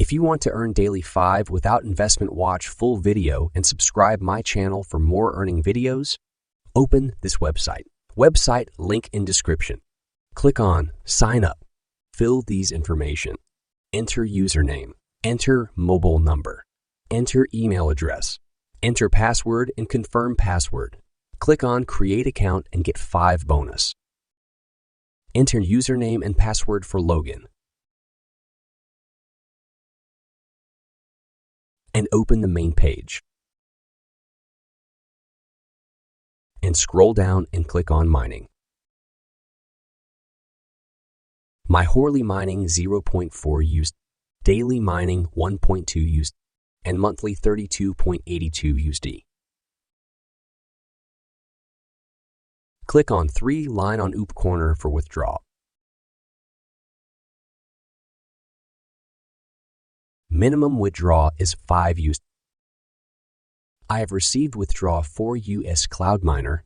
If you want to earn daily 5 without investment, watch full video and subscribe my channel for more earning videos, open this website. Website link in description. Click on Sign Up. Fill these information. Enter username. Enter mobile number. Enter email address. Enter password and confirm password. Click on Create Account and get 5 bonus. Enter username and password for login. And open the main page. And scroll down and click on Mining. My Horley Mining 0.4 USD, Daily Mining 1.2 USD, and monthly 32.82 USD. Click on 3 line on up corner for withdraw. Minimum withdraw is 5 USD. I have received withdraw 4 US Cloud Miner